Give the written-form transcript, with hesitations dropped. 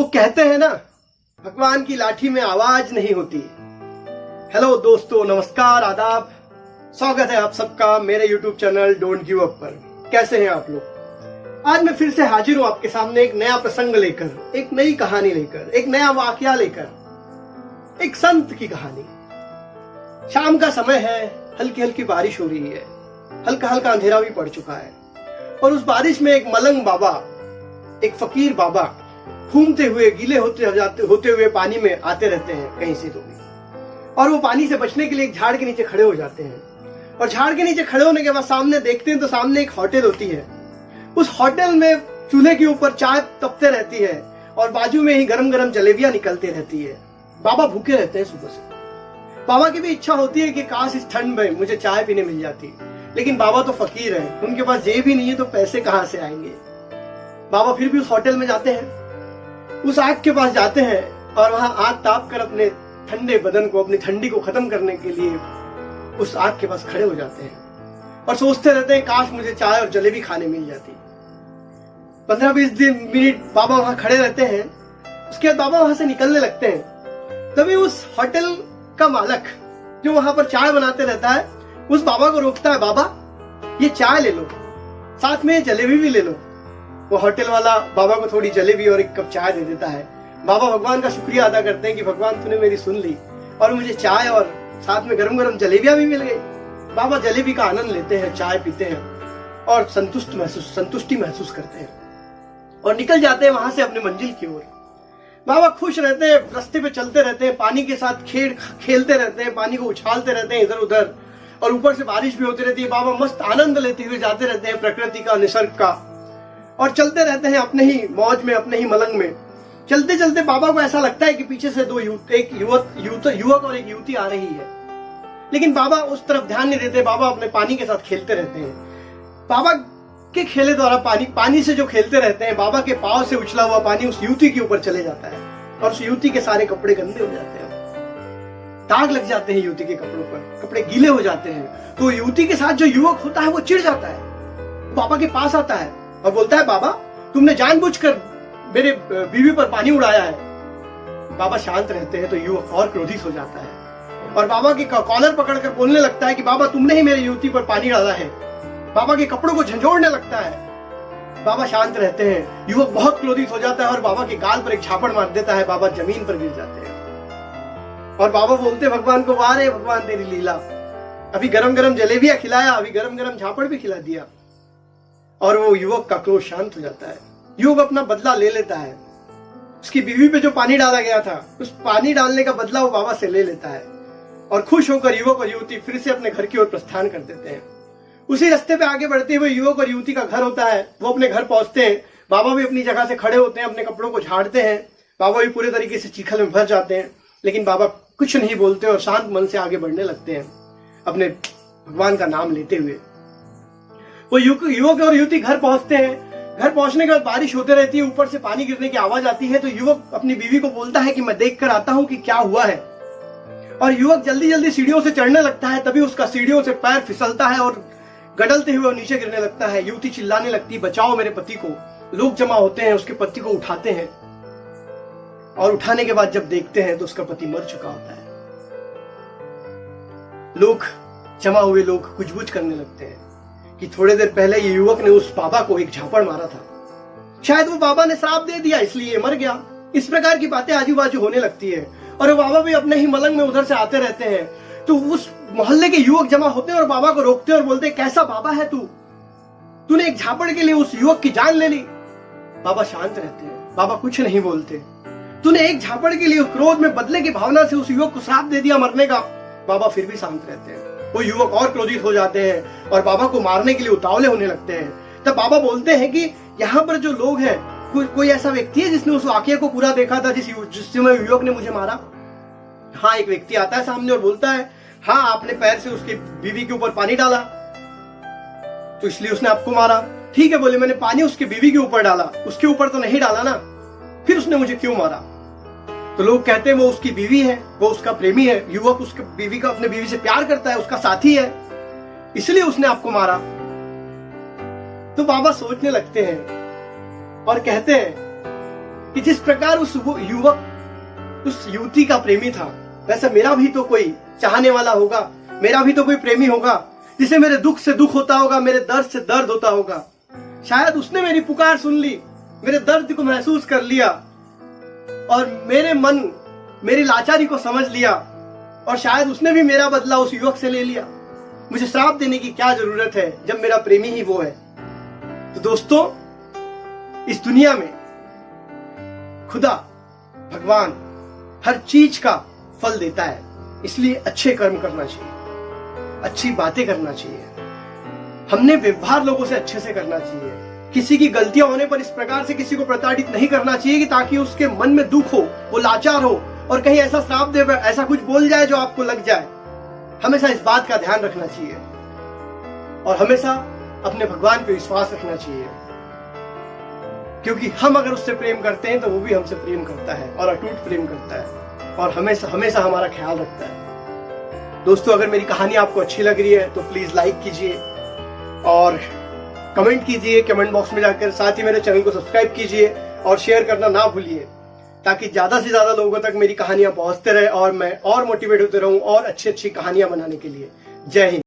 लोग कहते हैं ना, भगवान की लाठी में आवाज नहीं होती। हेलो दोस्तों, नमस्कार, आदाब, स्वागत है आप सबका मेरे YouTube channel don't give up पर। कैसे हैं आप लोग? आज मैं फिर से हाजिर हूं आपके सामने एक नया प्रसंग लेकर, एक नई कहानी लेकर, एक नया वाकया लेकर, एक संत की कहानी। शाम का समय है, हल्की हल्की बारिश हो रही है, हल्का हल्का अंधेरा भी पड़ चुका है और उस बारिश में एक मलंग बाबा, एक फकीर बाबा घूमते हुए, गीले होते हुए पानी में आते रहते हैं कहीं से तो भी, और वो पानी से बचने के लिए एक झाड़ के नीचे खड़े हो जाते हैं। और झाड़ के नीचे खड़े होने के बाद सामने देखते हैं तो सामने एक होटल होती है। उस होटल में चूल्हे के ऊपर चाय तपते रहती है और बाजू में ही गरम गरम जलेबियां निकलती रहती है। बाबा भूखे रहते हैं सुबह से। बाबा की भी इच्छा होती है कि काश इस ठंड में मुझे चाय पीने मिल जाती, लेकिन बाबा तो फकीर हैं, उनके पास जेब भी नहीं है तो पैसे कहां से आएंगे। बाबा फिर भी उस होटल में जाते हैं, उस आग के पास जाते हैं और वहां आग ताप कर अपने ठंडे बदन को, अपनी ठंडी को खत्म करने के लिए उस आग के पास खड़े हो जाते हैं और सोचते रहते हैं काश मुझे चाय और जलेबी खाने मिल जाती। 15-20 मिनट बाबा वहां खड़े रहते हैं। उसके बाद बाबा वहां से निकलने लगते हैं। तभी उस होटल का मालक जो वहां पर चाय बनाते रहता है उस बाबा को रोकता है, बाबा ये चाय ले लो, साथ में जलेबी भी ले लो। वो होटल वाला बाबा को थोड़ी जलेबी और एक कप चाय दे देता है। बाबा भगवान का शुक्रिया अदा करते हैं कि भगवान तूने मेरी सुन ली और मुझे चाय और साथ में गरम गरम जलेबियां भी मिल गई। बाबा जलेबी का आनंद लेते हैं, चाय पीते हैं और संतुष्टि महसूस करते हैं और निकल जाते हैं वहां से अपने मंजिल की ओर। बाबा खुश रहते हैं, रास्ते पे चलते रहते हैं, पानी के साथ खेलते रहते हैं, पानी को उछालते रहते हैं इधर उधर, और ऊपर से बारिश भी होती रहती है। बाबा मस्त आनंद लेते हुए जाते रहते हैं प्रकृति का, निसर्ग का, और चलते रहते हैं अपने ही मौज में, अपने ही मलंग में। चलते चलते बाबा को ऐसा लगता है कि पीछे से एक युवक और एक युवती आ रही है, लेकिन बाबा उस तरफ ध्यान नहीं देते। बाबा अपने पानी के साथ खेलते रहते हैं। बाबा के खेले द्वारा पानी से जो खेलते रहते हैं, बाबा के पांव से उछला हुआ पानी उस युवती के ऊपर चले जाता है और उस युवती के सारे कपड़े गंदे हो जाते हैं, दाग लग जाते हैं युवती के कपड़ों पर, कपड़े गीले हो जाते हैं। तो युवती के साथ जो युवक होता है वो चिढ़ जाता है, बाबा के पास आता है और बोलता है, बाबा तुमने जानबूझकर मेरे बीवी पर पानी उड़ाया है। बाबा शांत रहते हैं तो युवक और क्रोधित हो जाता है और बाबा के कॉलर पकड़कर बोलने लगता है कि बाबा तुमने ही मेरी युवती पर पानी डाला है। बाबा के कपड़ों को झंझोड़ने लगता है। बाबा शांत रहते हैं, युवक बहुत क्रोधित हो जाता है और बाबा के गाल पर एक झापड़ मार देता है। बाबा जमीन पर गिर जाते हैं और बाबा बोलते भगवान को, वाह रे भगवान तेरी लीला, अभी गरम गरम जलेबियां खिलाया, अभी गरम गरम झापड़ भी खिला दिया। और वो युवक का क्रोध शांत हो जाता है। युवक अपना बदला ले लेता है। उसकी बीवी पे जो पानी डाला गया था, उस पानी डालने का बदला वो बाबा से ले लेता है और खुश होकर युवक और युवती फिर से अपने घर की ओर प्रस्थान कर देते हैं। उसी रास्ते पे आगे बढ़ते हुए युवक और युवती का घर होता है। वो अपने घर पहुंचते हैं। बाबा भी अपनी जगह से खड़े होते हैं, अपने कपड़ों को झाड़ते हैं। बाबा भी पूरे तरीके से चीखल में भर जाते हैं, लेकिन बाबा कुछ नहीं बोलते और शांत मन से आगे बढ़ने लगते हैं अपने भगवान का नाम लेते हुए। वो युवक और युवती घर पहुंचते हैं। घर पहुंचने के बाद बारिश होते रहती है, ऊपर से पानी गिरने की आवाज आती है। तो युवक अपनी बीवी को बोलता है कि मैं देख कर आता हूं कि क्या हुआ है। और युवक जल्दी जल्दी सीढ़ियों से चढ़ने लगता है। तभी उसका सीढ़ियों से पैर फिसलता है और गडलते हुए नीचे गिरने लगता है। युवती चिल्लाने लगती, बचाओ मेरे पति को। लोग जमा होते हैं, उसके पति को उठाते हैं और उठाने के बाद जब देखते हैं तो उसका पति मर चुका होता है। लोग जमा हुए लोग कुछ करने लगते हैं कि थोड़ी देर पहले ये युवक ने उस बाबा को एक झापड़ मारा था, शायद वो बाबा ने श्राप दे दिया इसलिए मर गया। इस प्रकार की बातें आजू बाजू होने लगती है और वो बाबा भी अपने ही मलंग में उधर से आते रहते हैं। तो उस मोहल्ले के युवक जमा होते हैं और बाबा को रोकते हैं और बोलते हैं, कैसा बाबा है तू, तूने एक झापड़ के लिए उस युवक की जान ले ली। बाबा शांत रहते हैं, बाबा कुछ नहीं बोलते। तूने एक झापड़ के लिए क्रोध में बदले की भावना से उस युवक को श्राप दे दिया मरने का। बाबा फिर भी शांत रहते हैं। वो युवक और क्रोधित हो जाते हैं और बाबा को मारने के लिए उतावले होने लगते हैं। तब बाबा बोलते हैं कि यहाँ पर जो लोग हैं, कोई ऐसा व्यक्ति है जिसने उस वाकये को पूरा देखा था जिस समय युवक ने मुझे मारा? हाँ, एक व्यक्ति आता है सामने और बोलता है, हाँ आपने पैर से उसकी बीवी के ऊपर पानी डाला तो इसलिए उसने आपको मारा। ठीक है, बोले मैंने पानी उसकी बीवी के ऊपर डाला, उसके ऊपर तो नहीं डाला ना, फिर उसने मुझे क्यों मारा? तो लोग कहते हैं वो उसकी बीवी है, वो उसका प्रेमी है। युवक उसकी बीवी का, अपने बीवी से प्यार करता है, उसका साथी है, इसलिए उसने आपको मारा। तो बाबा सोचने लगते हैं और कहते हैं कि जिस प्रकार उस युवक उस युवती का प्रेमी था, वैसे मेरा भी तो कोई चाहने वाला होगा, मेरा भी तो कोई प्रेमी होगा जिसे मेरे दुख से दुख होता होगा, मेरे दर्द से दर्द होता होगा। शायद उसने मेरी पुकार सुन ली, मेरे दर्द को महसूस कर लिया और मेरे मन मेरी लाचारी को समझ लिया, और शायद उसने भी मेरा बदला उस युवक से ले लिया। मुझे श्राप देने की क्या जरूरत है जब मेरा प्रेमी ही वो है। तो दोस्तों, इस दुनिया में खुदा भगवान हर चीज का फल देता है, इसलिए अच्छे कर्म करना चाहिए, अच्छी बातें करना चाहिए, हमने व्यवहार लोगों से अच्छे से करना चाहिए। किसी की गलतियां होने पर इस प्रकार से किसी को प्रताड़ित नहीं करना चाहिए कि ताकि उसके मन में दुख हो, वो लाचार हो और कहीं ऐसा श्राप दे, ऐसा कुछ बोल जाए जो आपको लग जाए। हमेशा इस बात का ध्यान रखना चाहिए और हमेशा अपने भगवान पे विश्वास रखना चाहिए, क्योंकि हम अगर उससे प्रेम करते हैं तो वो भी हमसे प्रेम करता है और अटूट प्रेम करता है और हमेशा हमेशा हमारा ख्याल रखता है। दोस्तों, अगर मेरी कहानी आपको अच्छी लग रही है तो प्लीज लाइक कीजिए और कमेंट कीजिए कमेंट बॉक्स में जाकर। साथ ही मेरे चैनल को सब्सक्राइब कीजिए और शेयर करना ना भूलिए, ताकि ज्यादा से ज्यादा लोगों तक मेरी कहानियां पहुंचते रहे और मैं और मोटिवेट होते रहूं और अच्छी अच्छी कहानियां बनाने के लिए। जय हिंद।